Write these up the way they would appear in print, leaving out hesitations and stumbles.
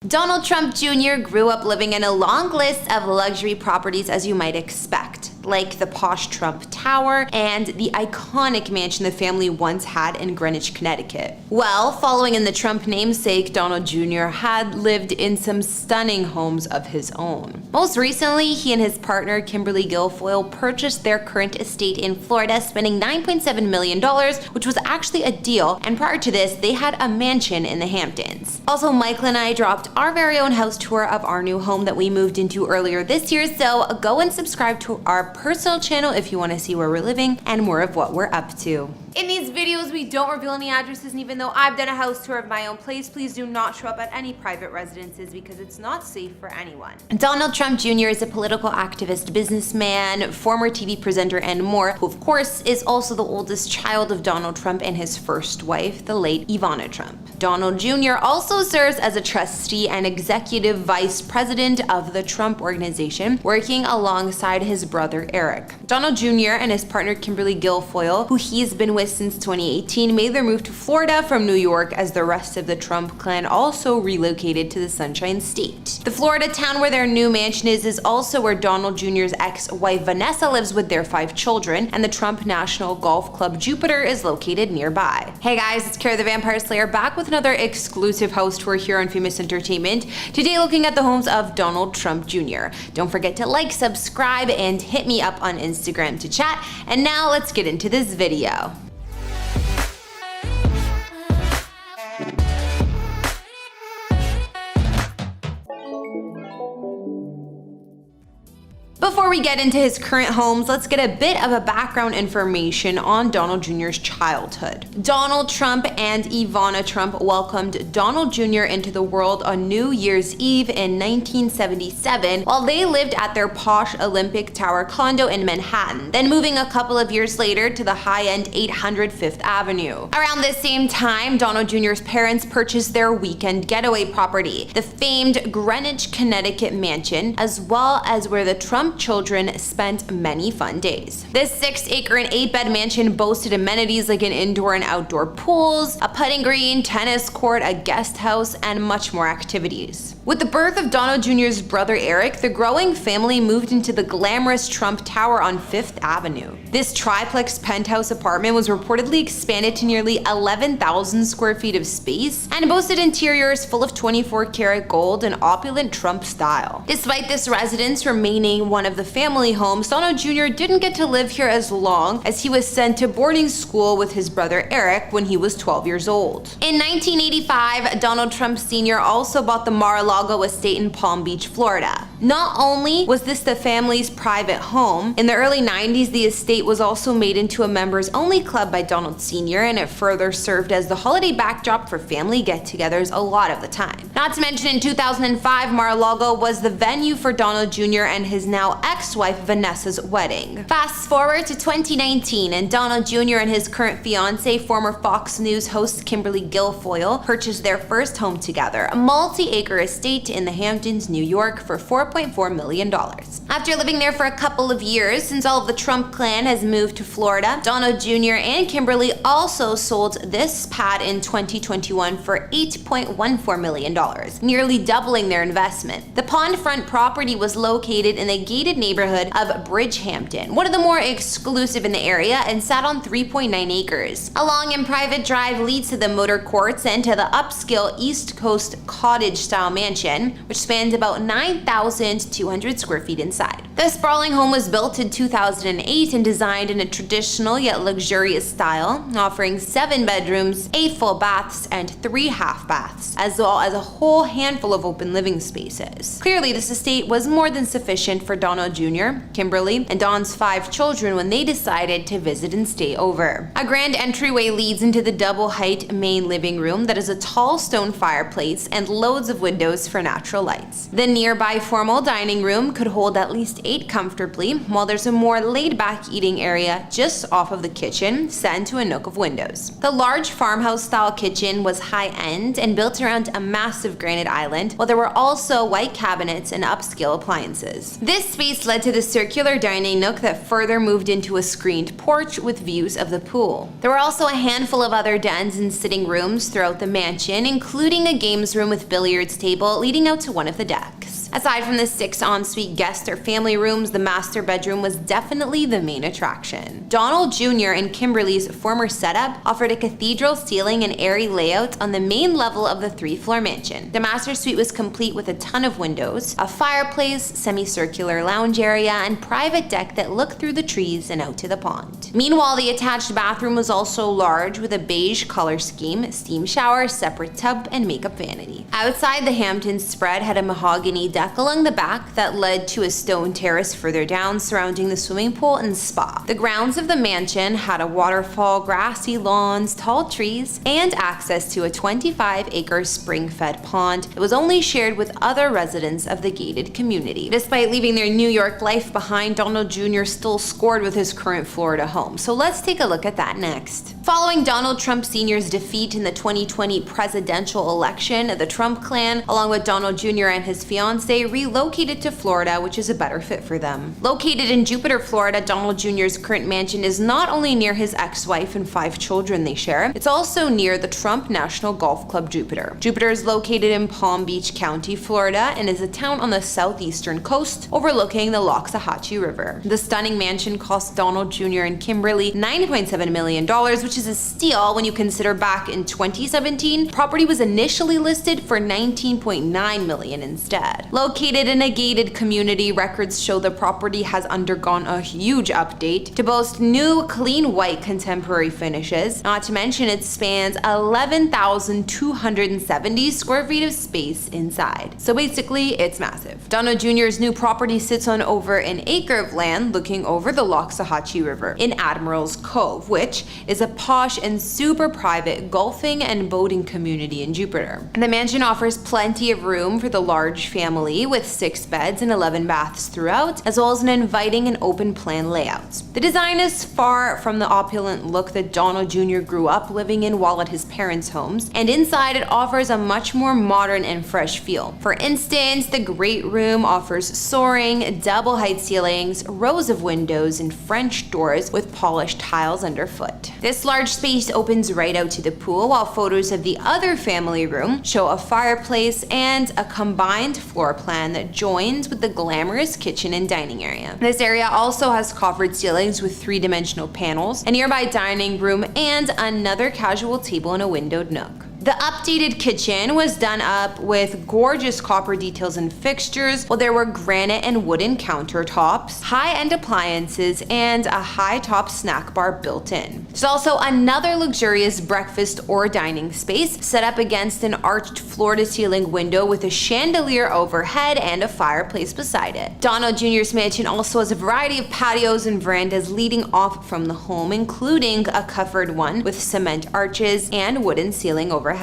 Donald Trump Jr. grew up living in a long list of luxury properties, as you might expect, like the posh Trump Tower and the iconic mansion the family once had in Greenwich, Connecticut. Well, following in the Trump namesake, Donald Jr. had lived in some stunning homes of his own. Most recently, he and his partner Kimberly Guilfoyle purchased their current estate in Florida, spending $9.7 million, which was actually a deal, and prior to this, they had a mansion in the Hamptons. Also, Michael and I dropped our very own house tour of our new home that we moved into earlier this year, so go and subscribe to our personal channel if you want to see where we're living and more of what we're up to. In these videos, we don't reveal any addresses, and even though I've done a house tour of my own place, please do not show up at any private residences because it's not safe for anyone. Donald Trump Jr. is a political activist, businessman, former TV presenter, and more, who of course is also the oldest child of Donald Trump and his first wife, the late Ivana Trump. Donald Jr. also serves as a trustee and executive vice president of the Trump Organization, working alongside his brother Eric. Donald Jr. and his partner Kimberly Guilfoyle, who he's been with since 2018, made their move to Florida from New York as the rest of the Trump clan also relocated to the Sunshine State. The Florida town where their new mansion is also where Donald Jr.'s ex-wife Vanessa lives with their 5 children, and the Trump National Golf Club Jupiter is located nearby. Hey guys, it's Kara the Vampire Slayer back with another exclusive house tour here on Famous Entertainment. Today looking at the homes of Donald Trump Jr. Don't forget to like, subscribe, and hit me up on Instagram to chat. And now let's get into this video. Before we get into his current homes, let's get a bit of a background information on Donald Jr.'s childhood. Donald Trump and Ivana Trump welcomed Donald Jr. into the world on New Year's Eve in 1977 while they lived at their posh Olympic Tower condo in Manhattan, then moving a couple of years later to the high-end 800 Fifth Avenue. Around the same time, Donald Jr.'s parents purchased their weekend getaway property, the famed Greenwich, Connecticut mansion, as well as where the Trump children spent many fun days. This 6-acre and 8-bed mansion boasted amenities like an indoor and outdoor pools, a putting green, tennis court, a guest house, and much more activities. With the birth of Donald Jr.'s brother Eric, the growing family moved into the glamorous Trump Tower on Fifth Avenue. This triplex penthouse apartment was reportedly expanded to nearly 11,000 square feet of space and boasted interiors full of 24-karat gold and opulent Trump style. Despite this residence remaining one of the family homes, Donald Jr. didn't get to live here as long, as he was sent to boarding school with his brother Eric when he was 12 years old. In 1985, Donald Trump Sr. also bought the Mar-a-Lago estate in Palm Beach, Florida. Not only was this the family's private home, in the early 90s the estate was also made into a members-only club by Donald Sr., and it further served as the holiday backdrop for family get-togethers a lot of the time. Not to mention, in 2005, Mar-a-Lago was the venue for Donald Jr. and his now ex-wife Vanessa's wedding. Fast forward to 2019, and Donald Jr. and his current fiancée, former Fox News host Kimberly Guilfoyle, purchased their first home together, a multi-acre estate in the Hamptons, New York, for $4.4 million. After living there for a couple of years, since all of the Trump clan has moved to Florida, Donald Jr. and Kimberly also sold this pad in 2021 for $8.14 million, nearly doubling their investment. The pondfront property was located in the gated neighborhood of Bridgehampton, one of the more exclusive in the area, and sat on 3.9 acres. A long and private drive leads to the motor courts and to the upscale East Coast cottage-style mansion, which spans about 9,200 square feet inside. The sprawling home was built in 2008 and designed in a traditional yet luxurious style, offering 7 bedrooms, 8 full baths, and 3 half baths, as well as a whole handful of open living spaces. Clearly, this estate was more than sufficient for Donald Jr., Kimberly, and Don's 5 children when they decided to visit and stay over. A grand entryway leads into the double-height main living room that is a tall stone fireplace and loads of windows for natural lights. The nearby formal dining room could hold at least ate comfortably, while there's a more laid-back eating area just off of the kitchen, set into a nook of windows. The large farmhouse-style kitchen was high-end and built around a massive granite island, while there were also white cabinets and upscale appliances. This space led to the circular dining nook that further moved into a screened porch with views of the pool. There were also a handful of other dens and sitting rooms throughout the mansion, including a games room with billiards table leading out to one of the decks. Aside from the 6 ensuite guest or family rooms, the master bedroom was definitely the main attraction. Donald Jr. and Kimberly's former setup offered a cathedral ceiling and airy layout on the main level of the 3-floor mansion. The master suite was complete with a ton of windows, a fireplace, semicircular lounge area, and private deck that looked through the trees and out to the pond. Meanwhile, the attached bathroom was also large with a beige color scheme, steam shower, separate tub, and makeup vanity. Outside, the Hamptons spread had a mahogany deck along the back that led to a stone terrace further down surrounding the swimming pool and spa. The grounds of the mansion had a waterfall, grassy lawns, tall trees, and access to a 25-acre spring-fed pond. It was only shared with other residents of the gated community. Despite leaving their New York life behind, Donald Jr. still scored with his current Florida home. So let's take a look at that next. Following Donald Trump Sr.'s defeat in the 2020 presidential election, the Trump clan, along with Donald Jr. and his fiancée, relocated to Florida, which is a better fit for them. Located in Jupiter, Florida, Donald Jr.'s current mansion is not only near his ex-wife and 5 children they share, it's also near the Trump National Golf Club Jupiter. Jupiter is located in Palm Beach County, Florida, and is a town on the southeastern coast overlooking the Loxahatchee River. The stunning mansion cost Donald Jr. and Kimberly $9.7 million, which is a steal when you consider back in 2017, property was initially listed for $19.9 million instead. Located in a gated community, records show the property has undergone a huge update to boast new, clean white contemporary finishes, not to mention it spans 11,270 square feet of space inside. So basically, it's massive. Donald Jr.'s new property sits on over an acre of land looking over the Loxahatchee River in Admiral's Cove, which is a posh and super private golfing and boating community in Jupiter. The mansion offers plenty of room for the large family with 6 beds and 11 baths throughout, as well as an inviting and open plan layout. The design is far from the opulent look that Donald Jr. grew up living in while at his parents' homes, and inside it offers a much more modern and fresh feel. For instance, the great room offers soaring, double height ceilings, rows of windows, and French doors with polished tiles underfoot. This large space opens right out to the pool, while photos of the other family room show a fireplace and a combined floor plan that joins with the glamorous kitchen and dining area. This area also has coffered ceilings with 3-dimensional panels, a nearby dining room, and another casual table in a windowed nook. The updated kitchen was done up with gorgeous copper details and fixtures, while there were granite and wooden countertops, high-end appliances, and a high-top snack bar built in. There's also another luxurious breakfast or dining space set up against an arched floor-to-ceiling window with a chandelier overhead and a fireplace beside it. Donald Jr.'s mansion also has a variety of patios and verandas leading off from the home, including a covered one with cement arches and wooden ceiling overhead.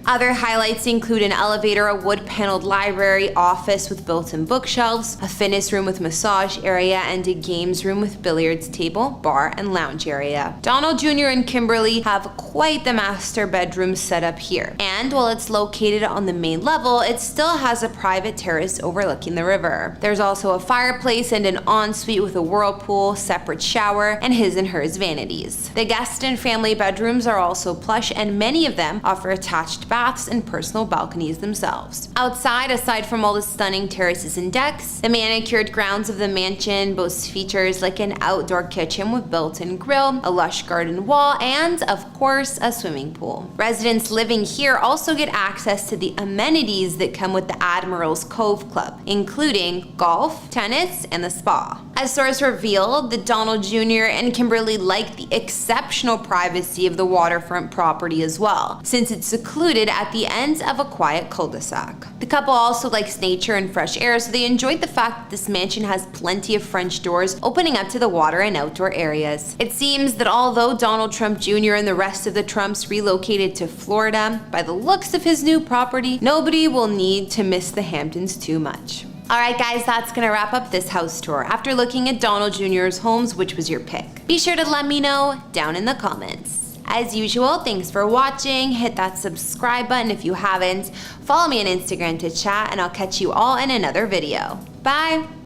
Other highlights include an elevator, a wood-paneled library, office with built-in bookshelves, a fitness room with massage area, and a games room with billiards table, bar, and lounge area. Donald Jr. and Kimberly have quite the master bedroom set up here, and while it's located on the main level, it still has a private terrace overlooking the river. There's also a fireplace and an ensuite with a whirlpool, separate shower, and his and hers vanities. The guest and family bedrooms are also plush, and many of them offer attached baths and personal balconies themselves. Outside, aside from all the stunning terraces and decks, the manicured grounds of the mansion boasts features like an outdoor kitchen with built-in grill, a lush garden wall, and, of course, a swimming pool. Residents living here also get access to the amenities that come with the Admiral's Cove Club, including golf, tennis, and the spa. As sources revealed, the Donald Jr. and Kimberly like the exceptional privacy of the waterfront property as well, since it's secluded at the ends of a quiet cul-de-sac. The couple also likes nature and fresh air, so they enjoyed the fact that this mansion has plenty of French doors opening up to the water and outdoor areas. It seems that although Donald Trump Jr. and the rest of the Trumps relocated to Florida, by the looks of his new property, nobody will need to miss the Hamptons too much. Alright guys, that's gonna wrap up this house tour. After looking at Donald Jr.'s homes, which was your pick? Be sure to let me know down in the comments. As usual, thanks for watching. Hit that subscribe button if you haven't. Follow me on Instagram to chat, and I'll catch you all in another video. Bye!